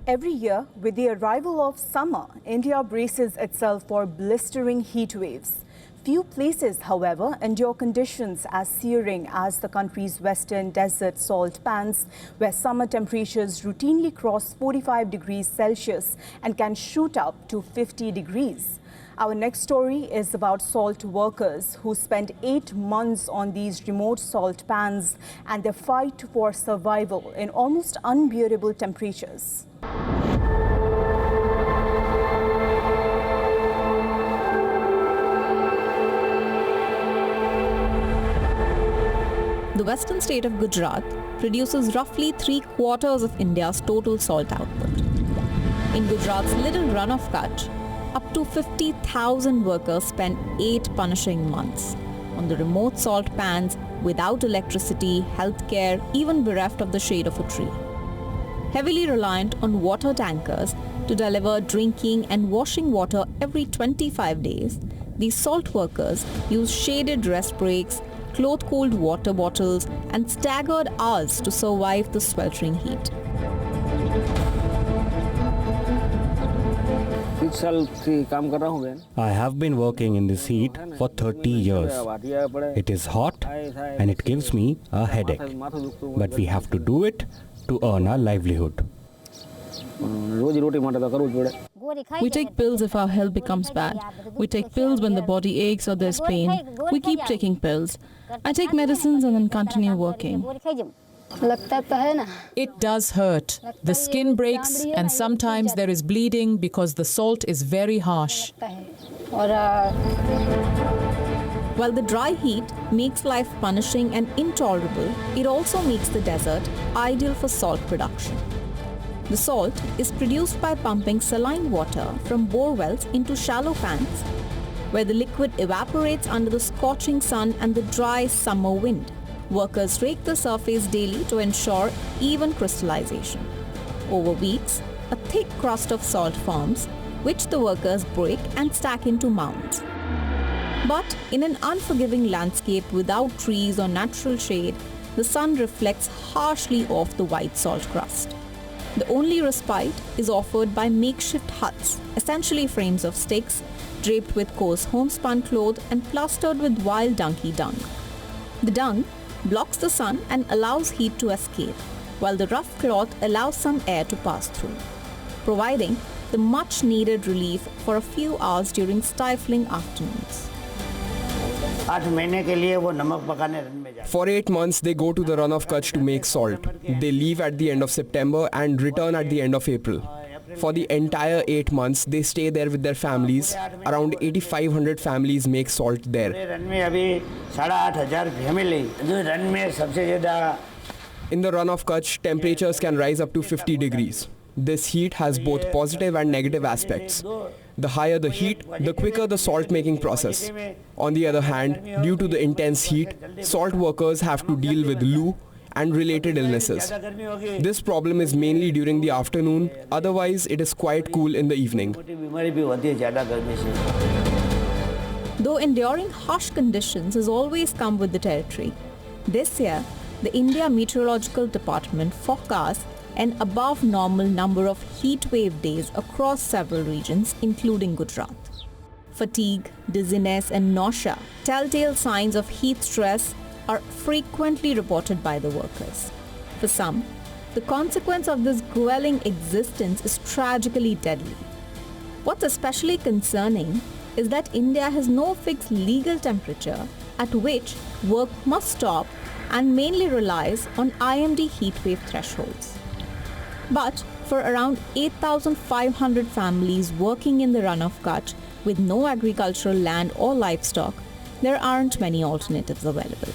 Every year, with the arrival of summer, India braces itself for blistering heat waves. Few places, however, endure conditions as searing as the country's western desert salt pans, where summer temperatures routinely cross 45 degrees Celsius and can shoot up to 50 degrees. Our next story is about salt workers who spent 8 months on these remote salt pans and their fight for survival in almost unbearable temperatures. The western state of Gujarat produces roughly 3/4 of India's total salt output. In Gujarat's little Rann of Kutch, up to 50,000 workers spend 8 punishing months on the remote salt pans without electricity, healthcare, even bereft of the shade of a tree. Heavily reliant on water tankers to deliver drinking and washing water every 25 days, these salt workers use shaded rest breaks, cloth-cooled water bottles and staggered hours to survive the sweltering heat. I have been working in this heat for 30 years. It is hot and it gives me a headache. But we have to do it to earn our livelihood. We take pills if our health becomes bad. We take pills when the body aches or there's pain. We keep taking pills. I take medicines and then continue working. It does hurt. The skin breaks and sometimes there is bleeding because the salt is very harsh. While the dry heat makes life punishing and intolerable, it also makes the desert ideal for salt production. The salt is produced by pumping saline water from bore wells into shallow pans, where the liquid evaporates under the scorching sun and the dry summer wind. Workers rake the surface daily to ensure even crystallization. Over weeks, a thick crust of salt forms, which the workers break and stack into mounds. But in an unforgiving landscape without trees or natural shade, the sun reflects harshly off the white salt crust. The only respite is offered by makeshift huts, essentially frames of sticks, draped with coarse homespun cloth and plastered with wild donkey dung. The dung blocks the sun and allows heat to escape, while the rough cloth allows some air to pass through, providing the much-needed relief for a few hours during stifling afternoons. For 8 months, they go to the Rann of Kutch to make salt. They leave at the end of September and return at the end of April. For the entire 8 months, they stay there with their families. Around 8,500 families make salt there. In the Rann of Kutch, temperatures can rise up to 50 degrees. This heat has both positive and negative aspects. The higher the heat, the quicker the salt-making process. On the other hand, due to the intense heat, salt workers have to deal with loo and related illnesses. This problem is mainly during the afternoon, otherwise it is quite cool in the evening. Though enduring harsh conditions has always come with the territory, this year the India Meteorological Department forecasts an above normal number of heat wave days across several regions, including Gujarat. Fatigue, dizziness and nausea, telltale signs of heat stress, are frequently reported by the workers. For some, the consequence of this grueling existence is tragically deadly. What's especially concerning is that India has no fixed legal temperature at which work must stop and mainly relies on IMD heatwave thresholds. But for around 8,500 families working in the Rann of Kutch with no agricultural land or livestock, there aren't many alternatives available.